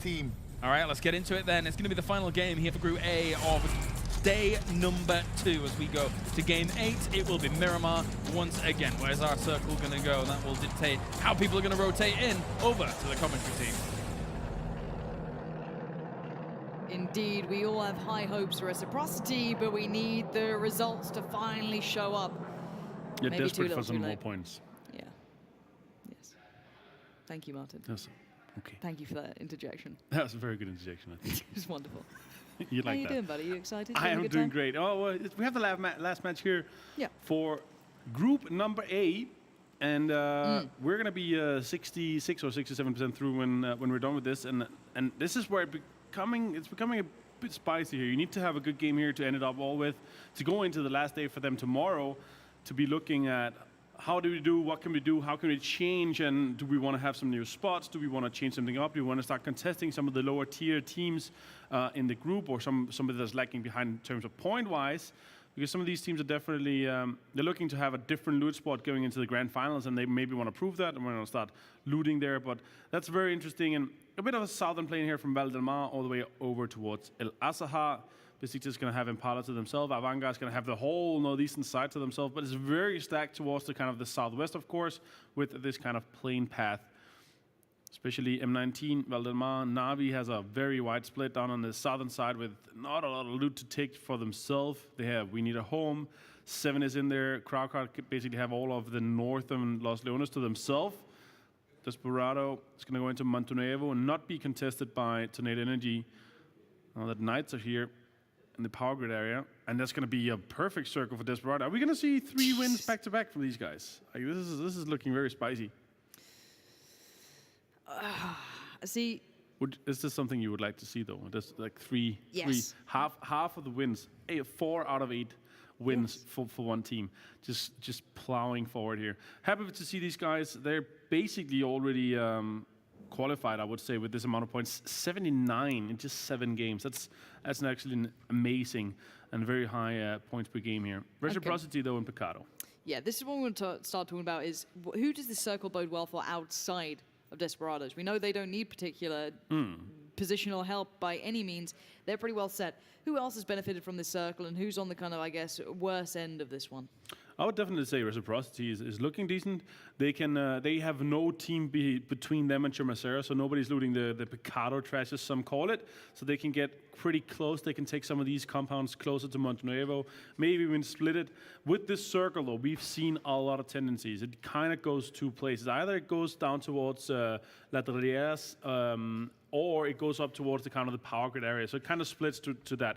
team. All right, let's get into it then. It's going to be the final game here for Group A of day number 2 as we go to Game 8. It will be Miramar once again. Where's our circle going to go? That will dictate how people are going to rotate in over to the commentary team. Indeed, we all have high hopes for Reciprocity, but we need the results to finally show up. You're Maybe desperate too for little, some too more late. points. Yeah. Yes. Thank you, Martin. Yes. Okay. Thank you for that interjection. That was a very good interjection, I think. It was wonderful. You How like you that? doing, buddy? You excited? I Having a am good doing time? great. Oh, well, we have the last match here Yeah. for group number A. And we're going to be 66 or 67% through when we're done with this. And this is where it's becoming a bit spicy here. You need to have a good game here to end it up all with, to go into the last day for them tomorrow, to be looking at how do we do, what can we do, how can we change, and do we want to have some new spots? Do we want to change something up? Do we want to start contesting some of the lower tier teams in the group, or somebody that's lagging behind in terms of point-wise? Because some of these teams are definitely, they're looking to have a different loot spot going into the grand finals, and they maybe want to prove that, and we're going to start looting there. But that's very interesting, and a bit of a southern plane here from Val del Mar all the way over towards El Asaha. Besiktas is going to have Impala to themselves. AVANGAR is going to have the whole northeastern side to themselves, but it's very stacked towards the kind of the southwest, of course, with this kind of plain path. Especially M19, Val del Mar, Navi has a very wide split down on the southern side with not a lot of loot to take for themselves. They have We Need a Home. Se7en is in there. CrowCrowd basically have all of the northern Los Leones to themselves. DESPERADO is going to go into Montonevo and not be contested by Tornado Energy. Now that Knights are here in the power grid area, and that's going to be a perfect circle for DESPERADO. Are we going to see 3 wins back-to-back from these guys? Like, this is looking very spicy. See, Is this something you would like to see, though? Just like three, Yes. half of the wins, 4 out of 8 wins for one team, just plowing forward here. Happy to see these guys. They're basically already qualified, I would say, with this amount of points. 79 in just 7 games. That's actually an amazing and very high points per game here. Reciprocity, though, in Picado. yeah, this is what we want to start talking about is who does this circle bode well for outside of Desperados? We know they don't need particular positional help by any means. They're pretty well set. Who else has benefited from this circle, and who's on the kind of, I guess, worse end of this one? I would definitely say Reciprocity is looking decent. They can they have no team between them and Chumacera, so nobody's looting the Picado trash, as some call it. So they can get pretty close. They can take some of these compounds closer to Montonevo, maybe even split it. With this circle, though, we've seen a lot of tendencies. It kind of goes 2 places. Either it goes down towards Ladrilleras, or it goes up towards the kind of the power grid area. So it kind of splits to that.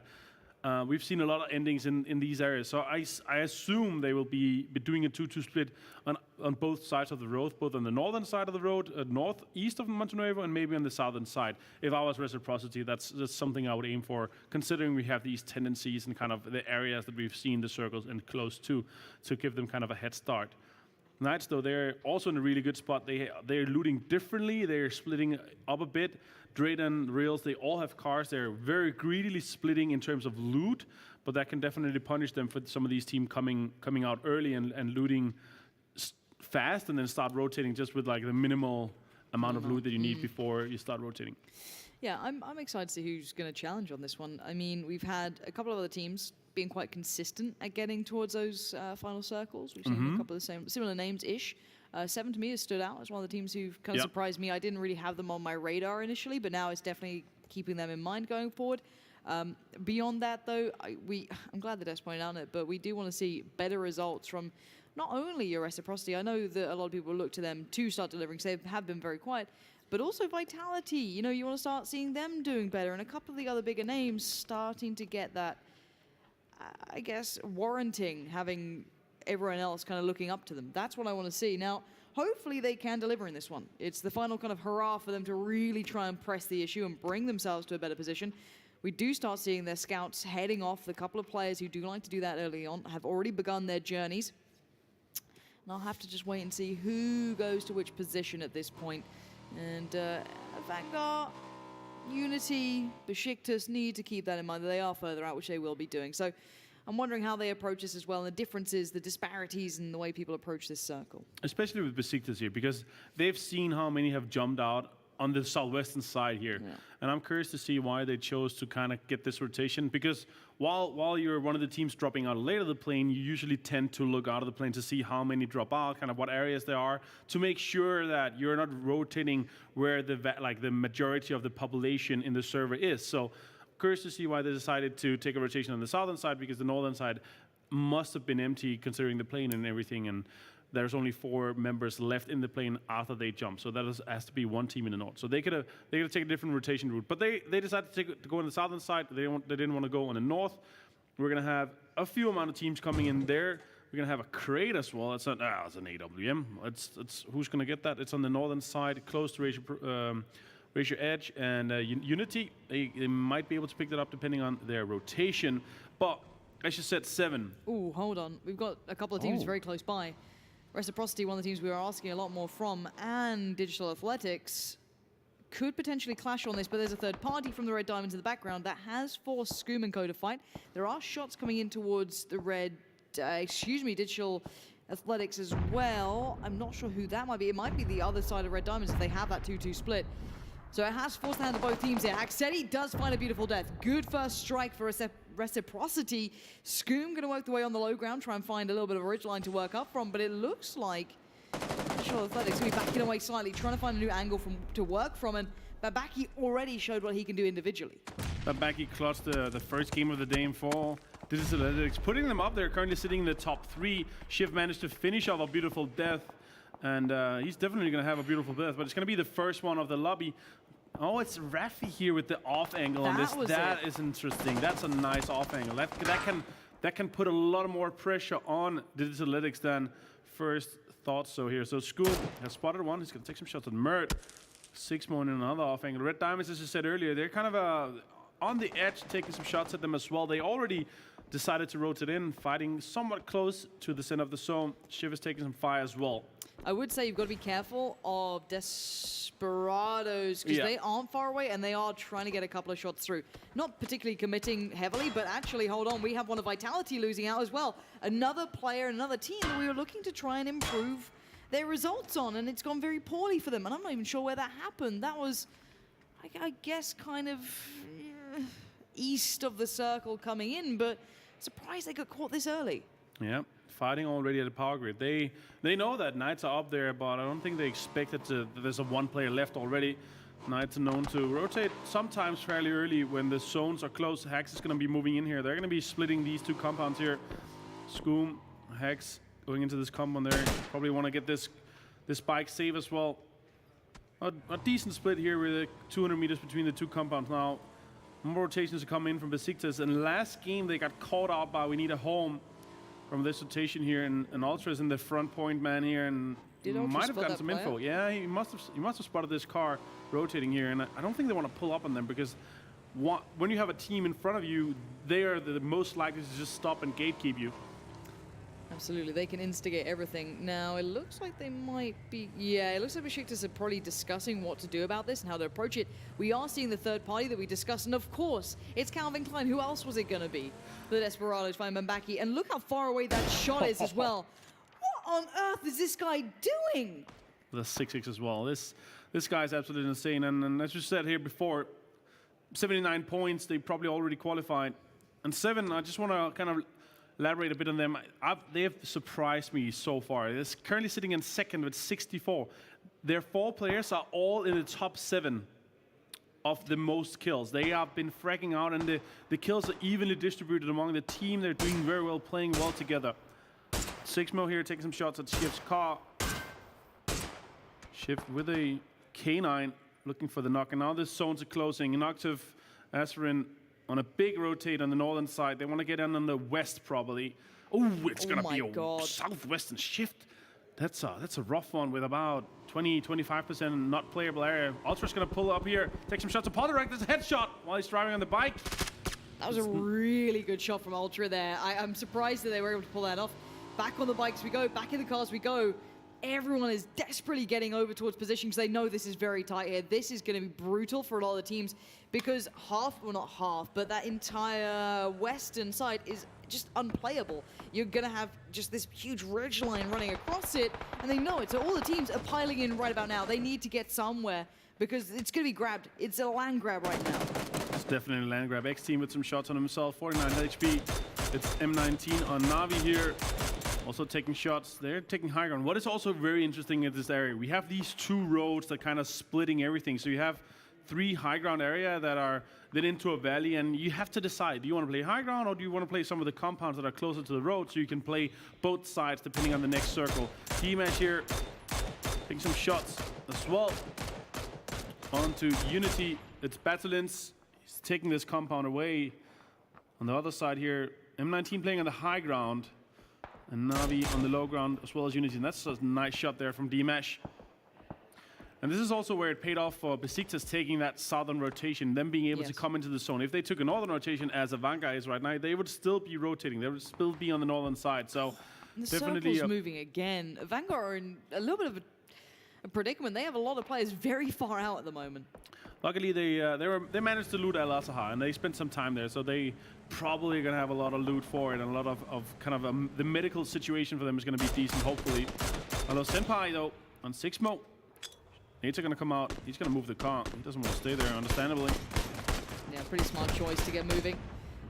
We've seen a lot of endings in these areas, so I assume they will be doing a 2-2 split on both sides of the road, both on the northern side of the road, northeast of Montonevo, and maybe on the southern side. If I was Reciprocity, that's something I would aim for, considering we have these tendencies and kind of the areas that we've seen the circles and close to give them kind of a head start. Knights, though, they're also in a really good spot. They're looting differently. They're splitting up a bit. Drayden, Rails, they all have cars. They're very greedily splitting in terms of loot, but that can definitely punish them for some of these teams coming out early and looting fast and then start rotating just with like the minimal amount of loot that you need before you start rotating. Yeah, I'm excited to see who's going to challenge on this one. I mean, we've had a couple of other teams being quite consistent at getting towards those final circles. We've seen a couple of similar names-ish. Se7en to me has stood out as one of the teams who've kind of surprised me. I didn't really have them on my radar initially, but now it's definitely keeping them in mind going forward. Beyond that, though, I'm glad that Des pointed out it, but we do want to see better results from not only your Reciprocity. I know that a lot of people look to them to start delivering, so they have been very quiet, but also Vitality. You know, you want to start seeing them doing better, and a couple of the other bigger names starting to get that, I guess, warranting having everyone else kind of looking up to them. That's what I want to see. Now, hopefully they can deliver in this one. It's the final kind of hurrah for them to really try and press the issue and bring themselves to a better position. We do start seeing their scouts heading off. The couple of players who do like to do that early on have already begun their journeys. And I'll have to just wait and see who goes to which position at this point. And Vanguard, Unity, Besiktas need to keep that in mind, that they are further out, which they will be doing. So I'm wondering how they approach this as well, and the differences, the disparities in the way people approach this circle. Especially with Besiktas here, because they've seen how many have jumped out on the southwestern side here. Yeah. And I'm curious to see why they chose to kind of get this rotation, because while you're one of the teams dropping out later of the plane, you usually tend to look out of the plane to see how many drop out, kind of what areas there are, to make sure that you're not rotating where the majority of the population in the server is. So curious to see why they decided to take a rotation on the southern side, because the northern side must have been empty considering the plane and everything, and there's only 4 members left in the plane after they jump. So that has to be one team in the north. So they could have taken a different rotation route. But they decided to go on the southern side. They didn't want to go on the north. We're going to have a few amount of teams coming in there. We're going to have a crate as well. It's an AWM. It's who's going to get that? It's on the northern side, close to Ratio Edge and Unity. They might be able to pick that up depending on their rotation. But as you said, 7. Ooh, hold on. We've got a couple of teams very close by. Reciprocity, one of the teams we were asking a lot more from, and Digital Athletics could potentially clash on this, but there's a third party from the Red Diamonds in the background that has forced Scoom and Co to fight. There are shots coming in towards the Digital Athletics as well. I'm not sure who that might be. It might be the other side of Red Diamonds if they have that 2-2 split. So it has forced the hand of both teams here. Axetti does find a beautiful death. Good first strike for Reciprocity. Scoom going to work the way on the low ground, try and find a little bit of a ridge line to work up from, but it looks like Digital Athletics going to be backing away slightly, trying to find a new angle to work from, and Babaki already showed what he can do individually. Babaki clutched the first game of the day in fall. Digital Athletics putting them up there, currently sitting in the top 3. Shiv managed to finish off a beautiful death, and he's definitely going to have a beautiful death, but it's going to be the first one of the lobby. Oh, it's Rafi here with the off angle on this. That is interesting. That's a nice off angle. That can put a lot more pressure on Digital Athletics than first thought so here. So School has spotted one. He's going to take some shots at Mert. 6 more in another off angle. Red Diamonds, as you said earlier, they're kind of on the edge, taking some shots at them as well. They already decided to rotate in, fighting somewhat close to the center of the zone. Shiv is taking some fire as well. I would say you've got to be careful of Desperados, because they aren't far away and they are trying to get a couple of shots through. Not particularly committing heavily, but actually, hold on, we have one of Vitality losing out as well. Another player, another team that we were looking to try and improve their results on, and it's gone very poorly for them, and I'm not even sure where that happened. That was, I guess, kind of east of the circle coming in, but surprised they got caught this early. Yeah. Fighting already at the power grid. They know that Knights are up there, but I don't think they expected there's a 1 player left already. Knights are known to rotate sometimes fairly early when the zones are close. Hex is going to be moving in here. They're going to be splitting these 2 compounds here. Scoom, Hex going into this compound there. Probably want to get this bike save as well. A decent split here with 200 meters between the 2 compounds now. More rotations are coming in from Besiktas, and last game they got caught out by We Need a Home from this rotation here, and Ultra's in the front point man here, and might have gotten some info. Yeah, he must have spotted this car rotating here, and I don't think they want to pull up on them, because when you have a team in front of you, they are the most likely to just stop and gatekeep you. Absolutely, they can instigate everything. Now, it looks like they might be... Yeah, it looks like Besiktas are probably discussing what to do about this and how to approach it. We are seeing the third party that we discussed, and of course, it's Calvin Klein. Who else was it going to be? The Desperados find Mbaki, and look how far away that shot is as well. What on earth is this guy doing? The 6-6 as well. This guy's absolutely insane, and as you said here before, 79 points, they probably already qualified. And 7, I just want to kind of elaborate a bit on them. They have surprised me so far. They're currently sitting in second with 64. Their 4 players are all in the top 7 of the most kills. They have been fragging out, and the kills are evenly distributed among the team. They're doing very well, playing well together. 6mo here, taking some shots at Shiv's car. Shiv with a K9, looking for the knock. And now the zones are closing. Inoctive, Aspirin on a big rotate on the northern side. They want to get in on the west, probably. Oh, it's going to be a southwestern shift. That's a rough one with about 20-25% not playable area. Ultra's going to pull up here, take some shots of Poldarek. There's a headshot while he's driving on the bike. That was a really good shot from Ultra there. I'm surprised that they were able to pull that off. Back on the bikes we go, back in the cars we go. Everyone is desperately getting over towards position because they know this is very tight here. This is going to be brutal for a lot of the teams because not half, but that entire western side is just unplayable. You're going to have just this huge ridge line running across it, and they know it. So all the teams are piling in right about now. They need to get somewhere because it's going to be grabbed. It's a land grab right now. It's definitely a land grab. X-Team with some shots on himself, 49 HP. It's M19 on Navi here. Also taking shots. They're taking high ground. What is also very interesting in this area, we have these 2 roads that kind of splitting everything. So you have 3 high ground area that are then into a valley, and you have to decide, do you want to play high ground or do you want to play some of the compounds that are closer to the road so you can play both sides depending on the next circle. D-Match here taking some shots as well. On to Unity. It's Battleins. He's taking this compound away. On the other side here, M19 playing on the high ground and Navi on the low ground as well as Unity. And that's a nice shot there from D-Match. And this is also where it paid off for Besiktas taking that southern rotation, them being able to come into the zone. If they took a northern rotation, as AVANGAR is right now, they would still be rotating. They would still be on the northern side. So the definitely circle's moving again. AVANGAR are in a little bit of a predicament. They have a lot of players very far out at the moment. Luckily, they managed to loot Al Azhar, and they spent some time there, so they probably gonna have a lot of loot for it, and a lot of kind of the medical situation for them is gonna be decent, hopefully. Although Senpai though on 6mo. Nates are going to come out. He's going to move the car. He doesn't want to stay there, understandably. Yeah, pretty smart choice to get moving.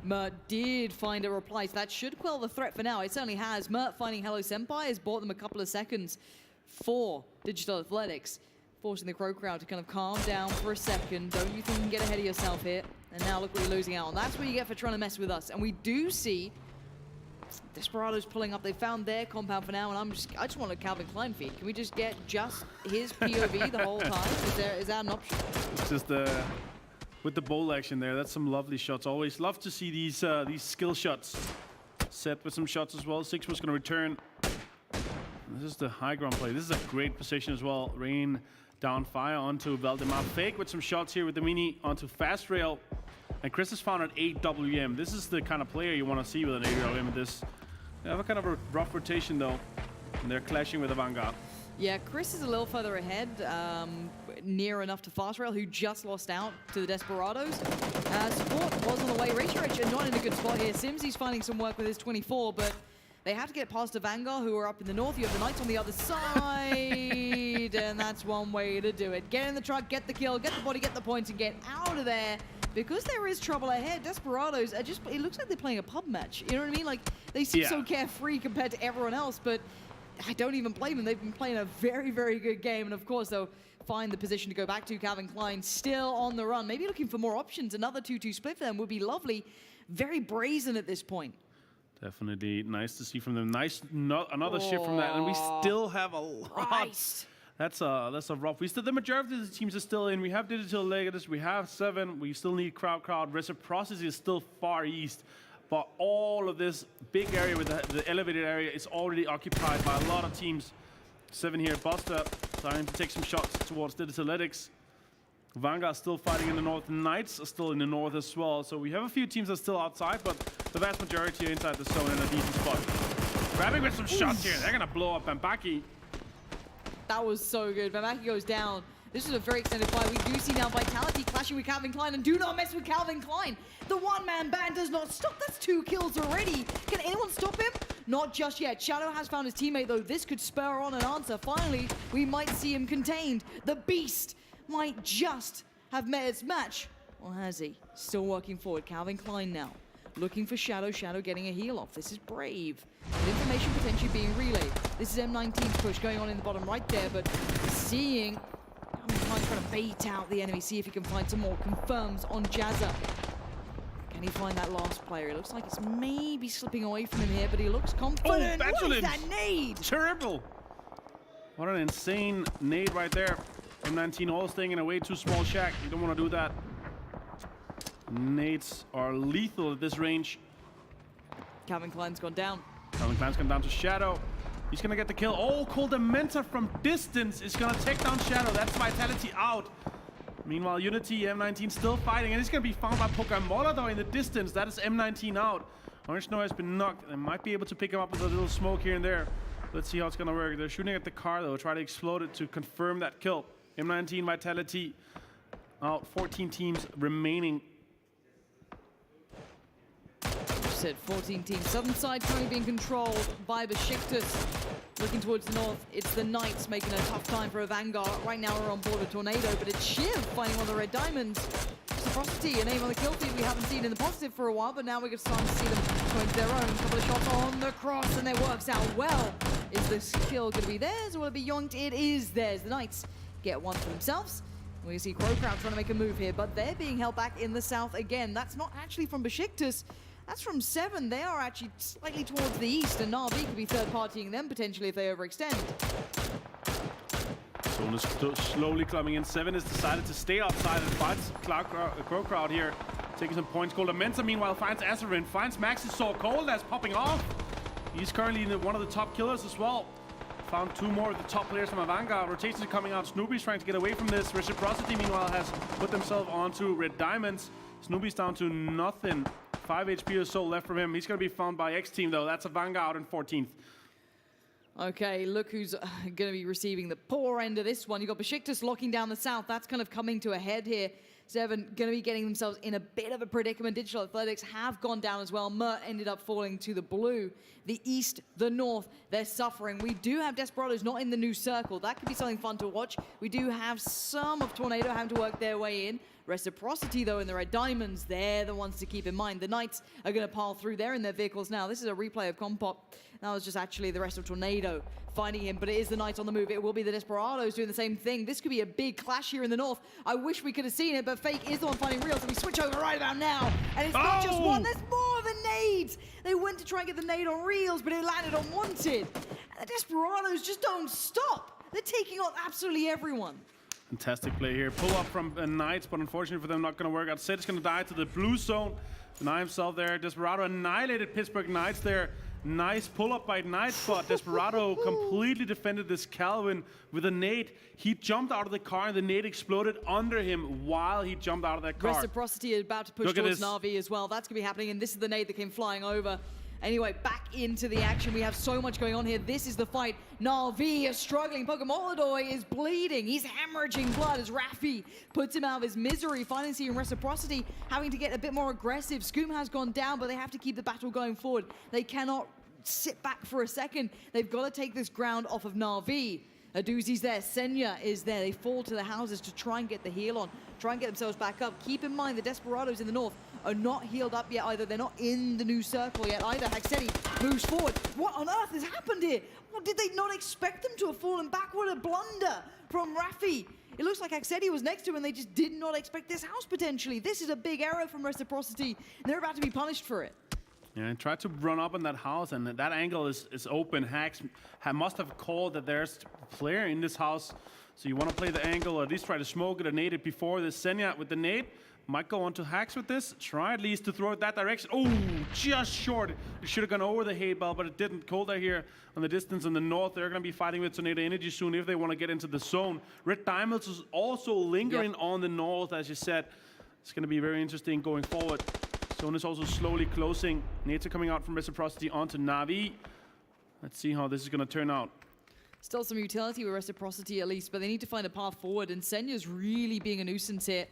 Mert did find a reply, so that should quell the threat for now. It certainly has. Mert finding Hello Senpai has bought them a couple of seconds for Digital Athletics, forcing the CrowCrowd to kind of calm down for a second. Don't you think you can get ahead of yourself here? And now look what you're losing out on. That's what you get for trying to mess with us. And we do see Desperado's pulling up. They found their compound for now, and I just want a Calvin Klein feed. Can we just get just his POV the whole time? Is that an option? It's just with the bowl action there, that's some lovely shots. Always love to see these skill shots. Set with some shots as well. 6 was going to return. This is the high ground play. This is a great position as well. Rain down fire onto Valdemar. Fake with some shots here with the mini onto Fast Rail. And Chris has found an 8 WM. This is the kind of player you want to see with an 8 WM. They have a kind of a rough rotation though, and they're clashing with AVANGAR. Yeah, Chris is a little further ahead, near enough to Fast Rail, who just lost out to the Desperados. Support was on the way. Rich not in a good spot here. Simsy's finding some work with his 24, but they have to get past AVANGAR, who are up in the north. You have the Knights on the other side, and that's one way to do it. Get in the truck, get the kill, get the body, get the points, and get out of there. Because there is trouble ahead, Desperados are just, it looks like they're playing a pub match. You know what I mean? Like, they seem so carefree compared to everyone else, but I don't even blame them. They've been playing a very, very good game. And of course, they'll find the position to go back to. Calvin Klein still on the run. Maybe looking for more options. Another 2-2 split for them would be lovely. Very brazen at this point. Definitely nice to see from them. Nice, another shift from that. And we still have a lot. Christ. That's a rough. The majority of the teams are still in. We have Digital Legatus, we have Se7en. We still need CrowCrowd. Reciprocity is still far east, but all of this big area with the elevated area is already occupied by a lot of teams. Se7en here, Buster trying to take some shots towards Digital Athletics. Vanguard still fighting in the north. Knights are still in the north as well. So we have a few teams that are still outside, but the vast majority are inside the zone in a decent spot. Grabbing with some shots here. They're gonna blow up Bambaki. That was so good. Bambaki goes down. This is a very extended fight. We do see now Vitality clashing with Calvin Klein, and do not mess with Calvin Klein. The one-man band does not stop. That's 2 kills already. Can anyone stop him? Not just yet. Shadow has found his teammate, though. This could spur on an answer. Finally, we might see him contained. The Beast might just have met its match. Or has he? Still working forward. Calvin Klein now. Looking for Shadow. Shadow getting a heal off. This is brave. With information potentially being relayed. This is M19's push going on in the bottom right there, but seeing Calvin Klein trying to bait out the enemy, see if he can find some more confirms on Jazza. Can he find that last player? It looks like it's maybe slipping away from him here, but he looks confident. Oh, what is that nade? Terrible. What an insane nade right there. M19 all staying in a way too small shack. You don't want to do that. Nades are lethal at this range. Calvin Klein's gone down. Calvin Klein's gone down to Shadow. He's gonna get the kill. Oh, Cold Dementor from distance is gonna take down Shadow. That's Vitality out. Meanwhile, Unity, M19 still fighting, and he's gonna be found by Pokémon in the distance. That is M19 out. Orange Snow has been knocked. They might be able to pick him up with a little smoke here and there. Let's see how it's gonna work. They're shooting at the car though, try to explode it to confirm that kill. M19 Vitality out. 14 teams remaining. Said 14 teams. Southern side currently being controlled by Besiktas. Looking towards the north, it's the Knights making a tough time for AVANGAR. Right now we're on board with Tornado, but it's Shiv finding one of the red diamonds. Reciprocity, a name on the kill feed we haven't seen in the positive for a while, but now we're starting to see them going to their own. Couple of shots on the cross, and it works out well. Is this kill going to be theirs, or will it be yoinked? It is theirs. The Knights get one for themselves. We see CrowCrowd trying to make a move here, but they're being held back in the south again. That's not actually from Besiktas. That's from Se7en. They are actually slightly towards the east, and RYE could be third-partying them potentially if they overextend. Zone is slowly climbing in. Se7en has decided to stay outside and finds CrowCrowd here, taking some points. Mensa meanwhile finds Azarin, finds Max's Saw Cold that's popping off. He's currently one of the top killers as well. Found two more of the top players from AVANGAR. Rotations are coming out. Snoopy's trying to get away from this. Reciprocity meanwhile has put themselves onto red diamonds. Snoopy's down to nothing. 5 HP or so left from him. He's going to be found by X Team though. That's AVANGAR out in 14th. Okay, look who's going to be receiving the poor end of this one. You've got Besiktas locking down the south. That's kind of coming to a head here. Se7en going to be getting themselves in a bit of a predicament. Digital Athletics have gone down as well. Mert ended up falling to the blue. The east, the north, they're suffering. We do have Desperados not in the new circle. That could be something fun to watch. We do have some of Tornado having to work their way in. Reciprocity, though, in the red diamonds, they're the ones to keep in mind. The Knights are going to pile through there in their vehicles now. This is a replay of Compop. That was just actually the rest of Tornado finding him, but it is the Knights on the move. It will be the Desperados doing the same thing. This could be a big clash here in the north. I wish we could have seen it, but Fake is the one finding Real, so we switch over right about now. And it's not just one, there's more of a nade. They went to try and get the nade on Reals, but it landed on Wanted. And the Desperados just don't stop. They're taking on absolutely everyone. Fantastic play here. Pull up from Knights, but unfortunately for them, not going to work out. Sid is going to die to the blue zone. Deny himself there. Desperado annihilated Pittsburgh Knights there. Nice pull up by Knights, but Desperado completely defended this Calvin with a nade. He jumped out of the car and the nade exploded under him while he jumped out of that car. Reciprocity is about to push towards Na'Vi as well. That's going to be happening, and this is the nade that came flying over. Anyway, back into the action. We have so much going on here. This is the fight. Na'Vi is struggling. Pokemon is bleeding. He's hemorrhaging blood as Rafi puts him out of his misery. Finally seeing Reciprocity having to get a bit more aggressive. Scoom has gone down, but they have to keep the battle going forward. They cannot sit back for a second. They've got to take this ground off of Na'Vi. A doozy's there. Senya is there. They fall to the houses to try and get the heal on. Try and get themselves back up. Keep in mind the Desperados in the north are not healed up yet either. They're not in the new circle yet either. Haxetti moves forward. What on earth has happened here? Well, did they not expect them to have fallen back? What a blunder from Rafi. It looks like Haxetti was next to him and they just did not expect this house potentially. This is a big error from Reciprocity. They're about to be punished for it. Yeah, and tried to run up in that house, and that angle is open. Hax must have called that there's a player in this house. So you want to play the angle, or at least try to smoke it or nade it before this. Senya with the nade. Might go on to Hax with this. Try at least to throw it that direction. Oh, just short. It should have gone over the hay bell, but it didn't. Cold here on the distance in the north. They're going to be fighting with Tornado Energy soon if they want to get into the zone. Red Diamonds is also lingering on the north, as you said. It's going to be very interesting going forward. Zone is also slowly closing. Nades are coming out from Reciprocity onto Na'Vi. Let's see how this is going to turn out. Still some utility with Reciprocity at least, but they need to find a path forward, and Senya's really being a nuisance here.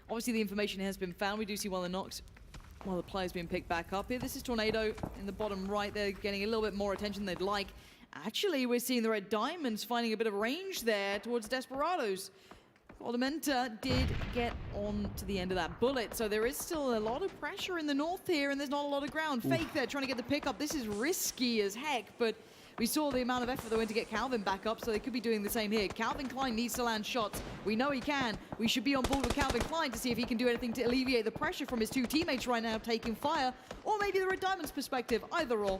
Obviously, the information has been found. We do see one of the knocks while the player's being picked back up here. This is Tornado in the bottom right. They're getting a little bit more attention than they'd like. Actually, we're seeing the Red Diamonds finding a bit of range there towards Desperados. Ordamenta did get on to the end of that bullet, so there is still a lot of pressure in the north here, and there's not a lot of ground. Fake there, trying to get the pickup. This is risky as heck, but we saw the amount of effort that went to get Calvin back up, so they could be doing the same here. Calvin Klein needs to land shots. We know he can. We should be on board with Calvin Klein to see if he can do anything to alleviate the pressure from his two teammates right now taking fire, or maybe the Red Diamonds perspective, either or.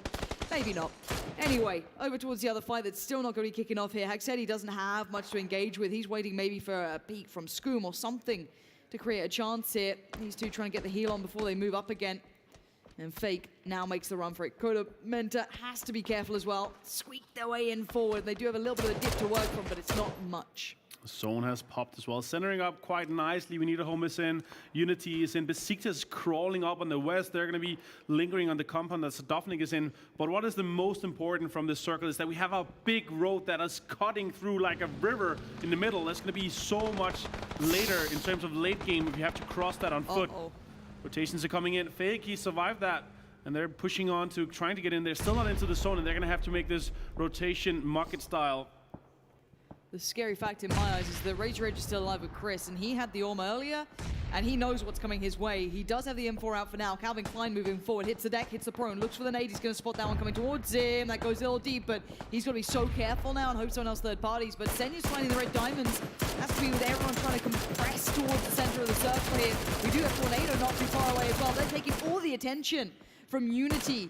Maybe not. Anyway, over towards the other fight that's still not going to be kicking off here. Haxetti doesn't have much to engage with. He's waiting maybe for a peek from Scoom or something to create a chance here. These two trying to get the heal on before they move up again. And Fake now makes the run for it. Menta has to be careful as well. Squeak their way in forward. They do have a little bit of a dip to work from, but it's not much. Zone has popped as well, centering up quite nicely. We need a home is in. Unity is in. Besiktas is crawling up on the west. They're going to be lingering on the compound that Sadovnik is in. But what is the most important from this circle is that we have a big road that is cutting through like a river in the middle. That's going to be so much later in terms of late game if you have to cross that on foot. Rotations are coming in. Fake, he survived that. and they're pushing on to trying to get in. They're still not into the zone, and they're going to have to make this rotation market style. The scary fact in my eyes is that Razor Edge is still alive with Chris, and he had the Orm earlier, and he knows what's coming his way. He does have the M4 out for now. Calvin Klein moving forward, hits the deck, hits the prone, looks for the nade. He's going to spot that one coming towards him. That goes a little deep, but he's got to be so careful now and hope someone else third parties. But Senyu's finding the red diamonds. Has to be with everyone trying to compress towards the center of the circle here. We do have Tornado not too far away as well. They're taking all the attention from Unity.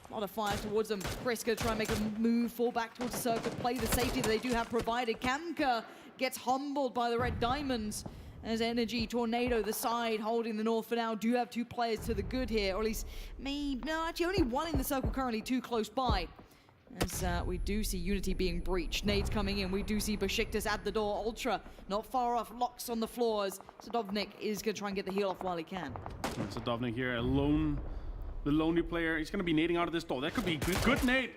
A lot of fire towards them. Chris going to try and make a move, fall back towards the circle, play the safety that they do have provided. Kamka gets humbled by the red diamonds. As Energy, Tornado, the side holding the north for now. Do have 2 players to the good here, or at least maybe, no, actually only 1 in the circle currently, 2 close by. As we do see Unity being breached. Nades coming in. We do see Besiktas at the door. Ultra not far off. Locks on the floors. Se7en is going to try and get the heal off while he can. Se7en here alone. The lonely player. He's going to be nading out of this door. That could be good nade.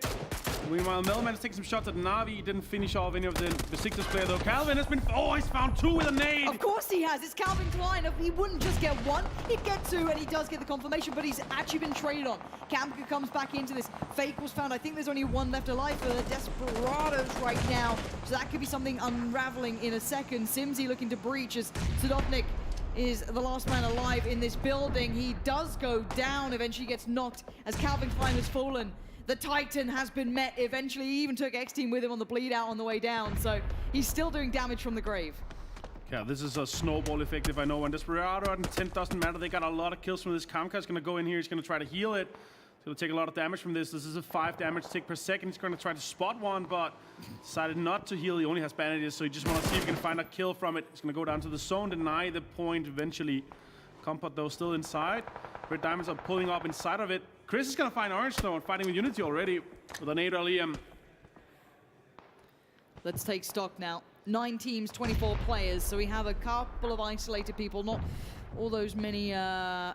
Meanwhile, Melman is taking some shots at Navi. He didn't finish off any of the Besiktas player though. Calvin has been, oh, he's found 2 with a nade. Of course he has. It's Calvin Klein. If he wouldn't just get 1, he'd get 2, and he does get the confirmation, but he's actually been traded on. Kamka comes back into this. Fake was found. I think there's only 1 left alive for the Desperados right now, so that could be something unraveling in a second. Simsy looking to breach as Se7en is the last man alive in this building. He does go down, eventually gets knocked as Calvin Klein has fallen. The Titan has been met eventually. He even took X-Team with him on the bleed out on the way down, so he's still doing damage from the grave. Yeah, this is a snowball effect if I know one. Desperado and 10 doesn't matter. They got a lot of kills from this. Kamka is going to go in here. He's going to try to heal it. He's going to take a lot of damage from this. This is a 5 damage tick per second. He's going to try to spot one, but decided not to heal. He only has bandages, so he just wants to see if he can find a kill from it. He's going to go down to the zone, deny the point eventually. Kompot, though, still inside. Red Diamonds are pulling up inside of it. Chris is going to find Orange, though, and fighting with Unity already with an 8 Liam. Let's take stock now. 9 teams, 24 players, so we have a couple of isolated people, not all those many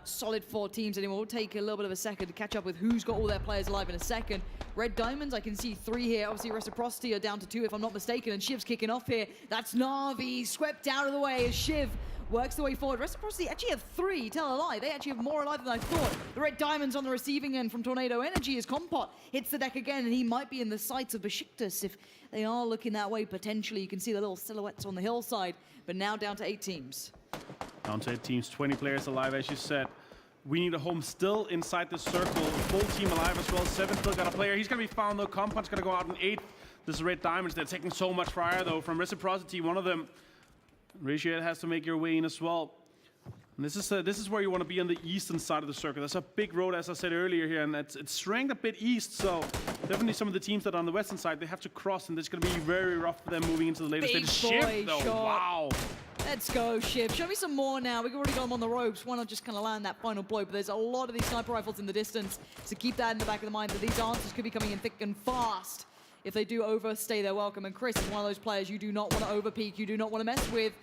solid 4 teams anymore. We'll take a little bit of a second to catch up with who's got all their players alive in a second. Red Diamonds, I can see 3 here. Obviously, Reciprocity are down to 2, if I'm not mistaken, and Shiv's kicking off here. That's Na'Vi, swept out of the way as Shiv works the way forward. Reciprocity actually have 3, tell a lie. They actually have more alive than I thought. The Red Diamonds on the receiving end from Tornado Energy as Kompot hits the deck again, and he might be in the sights of Besiktas if they are looking that way potentially. You can see the little silhouettes on the hillside, but now down to 8 teams. Down to 8 teams, 20 players alive, as you said. We need a home still inside the circle. Full team alive as well. 7 still got a player. He's going to be found, though. Kompot's going to go out in 8th. This is Red Diamonds. They're taking so much fire, though, from Reciprocity. One of them. Ratio has to make your way in as well. And this is where you want to be on the eastern side of the circle. That's a big road, as I said earlier here, and it's ranked a bit east, so definitely some of the teams that are on the western side, they have to cross, and it's going to be very rough for them moving into the later Big stage. boy Shiv, though, shot. wow. Let's go, Shiv. Show me some more now. We've already got them on the ropes. Why not just kind of land that final blow? But there's a lot of these sniper rifles in the distance, so keep that in the back of the mind that these answers could be coming in thick and fast. If they do overstay their welcome, and Chris is one of those players you do not want to overpeak, you do not want to mess with.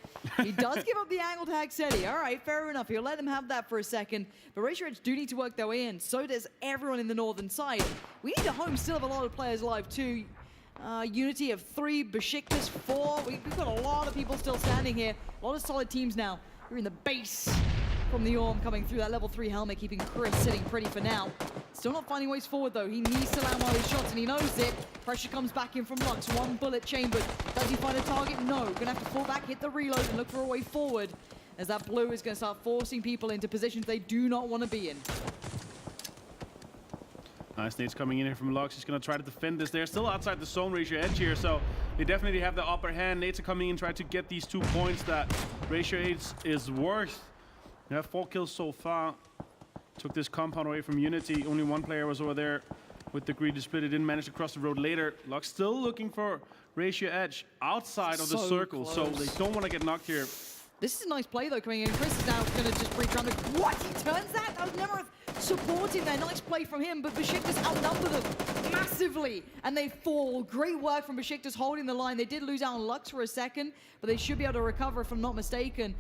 He does give up the angle tag SETI. All right, fair enough. He'll let him have that for a second. But Razor Edge do need to work their way in. So does everyone in the northern side. We need a home, still have a lot of players alive too. Unity of 3, Besiktas 4. We've got a lot of people still standing here. A lot of solid teams now. We're in the base from the Orm coming through that level 3 helmet, keeping Chris sitting pretty for now. Still not finding ways forward though. He needs to land one of these shots and he knows it. Pressure comes back in from Lux. 1 bullet chambered. Does he find a target? No. Gonna have to fall back, hit the reload and look for a way forward as that blue is gonna start forcing people into positions they do not want to be in. Nice nades coming in here from Lux. He's going to try to defend this. They're still outside the zone Ratio Edge here, so they definitely have the upper hand. Nades are coming in, trying to get these 2 points that Ratio Edge is worth. They have 4 kills so far. Took this compound away from Unity. Only 1 player was over there with the greedy split. He didn't manage to cross the road later. Lux still looking for Ratio Edge outside of the circle, so they don't want to get knocked here. This is a nice play though coming in. Chris is now going to just breach around. What? He turns that? That was never supporting there. Nice play from him, but Besiktas outnumber them massively, and they fall. Great work from Besiktas holding the line. They did lose out on Lux for a second, but they should be able to recover if I'm not mistaken.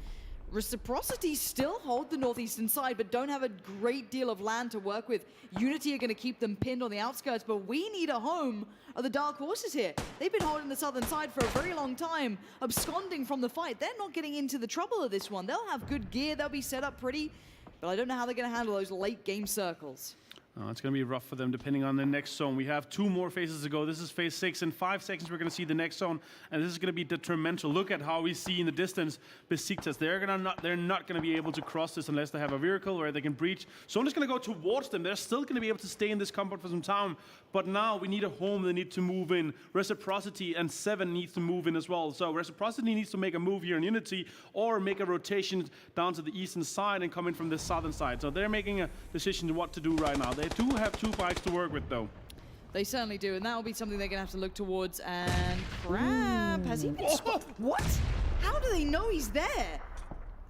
Reciprocity still hold the northeastern side, but don't have a great deal of land to work with. Unity are going to keep them pinned on the outskirts, but we need a home of the Dark Horses here. They've been holding the southern side for a very long time, absconding from the fight. They're not getting into the trouble of this one. They'll have good gear, they'll be set up pretty, but I don't know how they're going to handle those late game circles. It's going to be rough for them depending on the next zone. We have 2 more phases to go. This is phase 6. In 5 seconds, we're going to see the next zone, and this is going to be detrimental. Look at how we see in the distance Besiktas. They're not going to be able to cross this unless they have a vehicle where they can breach. Zone is going to go towards them. They're still going to be able to stay in this compound for some time, but now we need a home. They need to move in. Reciprocity and Se7en needs to move in as well. So Reciprocity needs to make a move here in Unity or make a rotation down to the eastern side and come in from the southern side. So they're making a decision to what to do right now. They do have 2 bikes to work with, though. They certainly do, and that will be something they're going to have to look towards. And Crab, has he been What? How do they know he's there?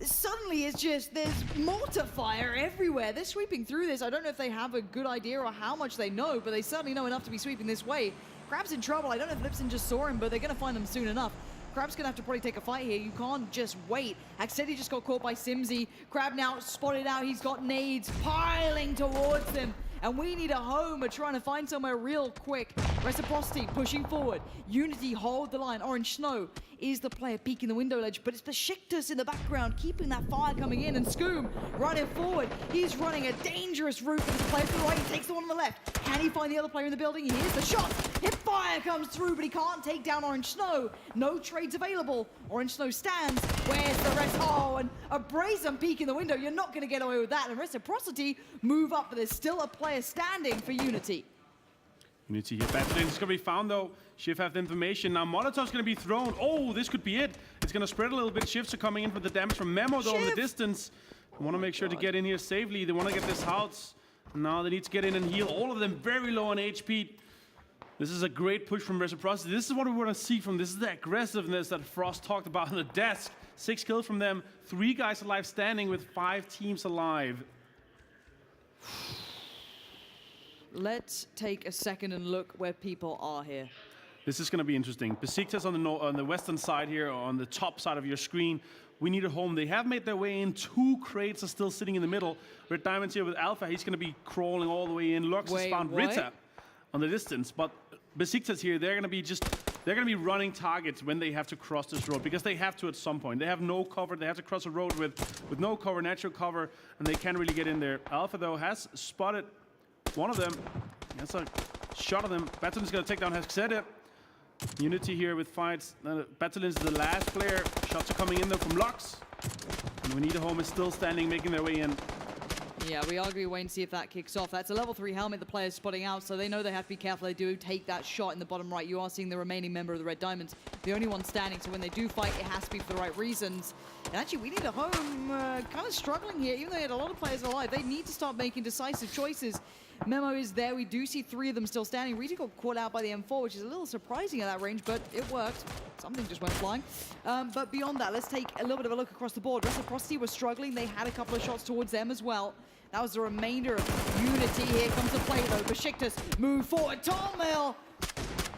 Suddenly it's just, there's mortar fire everywhere. They're sweeping through this. I don't know if they have a good idea or how much they know, but they certainly know enough to be sweeping this way. Crab's in trouble. I don't know if Lipson just saw him, but they're going to find him soon enough. Crab's going to have to probably take a fight here. You can't just wait. Haxedi just got caught by Simsy. Crab now spotted out. He's got nades piling towards them. And we need a home. We're trying to find somewhere real quick. Reciprocity pushing forward. Unity hold the line. Orange Snow is the player peeking the window ledge, but it's Besiktas in the background keeping that fire coming in. And Scoom running forward. He's running a dangerous route for this player to the right. He takes the one on the left. Can he find the other player in the building? Here's the shot. Hip fire comes through, but he can't take down Orange Snow. No trades available. Orange Snow stands. Where's the rest? Oh, and a brazen peek in the window. You're not going to get away with that. And Reciprocity move up, but there's still a player standing for Unity. Unity here. Battling is going to be found, though. Shift have the information. Now Molotov's going to be thrown. Oh, this could be it. It's going to spread a little bit. Shifts are coming in for the damage from Memo, though, in the distance. They want to make sure to get in here safely. They want to get this house. Now they need to get in and heal. All of them very low on HP. This is a great push from Reciprocity. This is what we want to see from this. Is the aggressiveness that Frost talked about on the desk. 6 kills from them. 3 guys alive standing with 5 teams alive. Let's take a second and look where people are here. This is going to be interesting. Besiktas on the western side here, on the top side of your screen. We need a home. They have made their way in. 2 crates are still sitting in the middle. Red Diamond's here with Alpha. He's going to be crawling all the way in. Lux has found Ritter on the distance. But Besiktas here, they're going to be running targets when they have to cross this road, because they have to at some point. They have no cover. They have to cross a road with no cover, natural cover, and they can't really get in there. Alpha, though, has spotted one of them. That's a shot of them. Battlin's going to take down Haxedi. Unity here with fights. Battlin's the last player. Shots are coming in, though, from Lux. And we need a home is still standing, making their way in. Yeah, we are going to be waiting to see if that kicks off. That's a level 3 helmet the player's spotting out, so they know they have to be careful. They do take that shot in the bottom right. You are seeing the remaining member of the Red Diamonds, the only one standing, so when they do fight, it has to be for the right reasons. And actually, we need a home kind of struggling here. Even though they had a lot of players alive, they need to start making decisive choices. Memo is there. We do see 3 of them still standing. Rita got caught out by the M4, which is a little surprising at that range, but it worked. Something just went flying. But beyond that, let's take a little bit of a look across the board. Reciprocity was struggling. They had a couple of shots towards them as well. That was the remainder of Unity. Here comes the play, though. Besiktas move forward. Tomil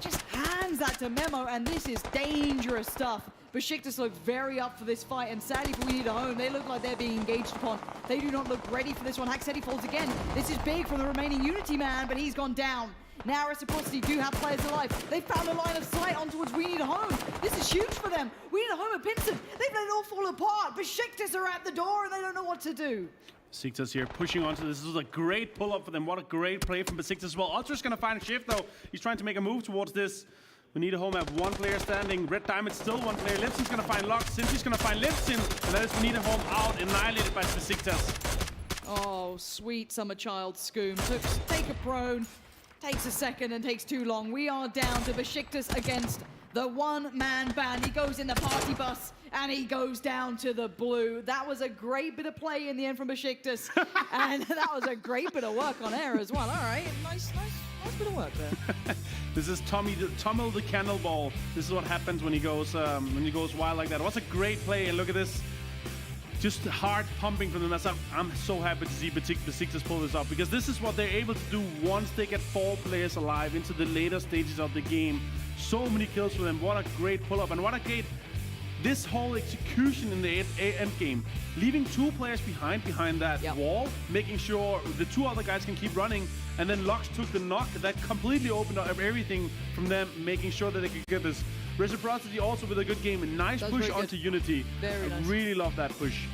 just hands that to Memo, and this is dangerous stuff. Besiktas look very up for this fight, and sadly for We Need a Home, they look like they're being engaged upon. They do not look ready for this one. Haxedi falls again. This is big from the remaining Unity man, but he's gone down. Now Reciprocity do have players alive. They found a line of sight on towards We Need a Home. This is huge for them. We Need a Home at Pinson. They've let it all fall apart. Besiktas are at the door, and they don't know what to do. Besiktas here pushing onto this. This is a great pull-up for them. What a great play from Besiktas as well. Ultra's going to find a shift, though. He's trying to make a move towards this. We need a home at 1 player standing. Red Diamond still 1 player. Lipson's going to find Lux. Simpsy's going to find Lipson. And that is We Need a Home out, annihilated by Besiktas. Oh, sweet summer child Scoom. Take a prone. Takes a second and takes too long. We are down to Besiktas against the 1-man band. He goes in the party bus and he goes down to the blue. That was a great bit of play in the end from Besiktas. And that was a great bit of work on air as well. All right, nice bit of work there. This is Tomil the Cannonball. This is what happens when he goes wild like that. It was a great play, and look at this. Just hard pumping from them. I'm so happy to see Besiktas pull this up, because this is what they're able to do once they get 4 players alive into the later stages of the game. So many kills for them. What a great pull-up, and what a great this whole execution in the end game. Leaving 2 players behind that wall, making sure the 2 other guys can keep running, and then Lux took the knock. That completely opened up everything from them, making sure that they could get this. Reciprocity also with a good game. A nice push onto Unity. Very nice. I really love that push.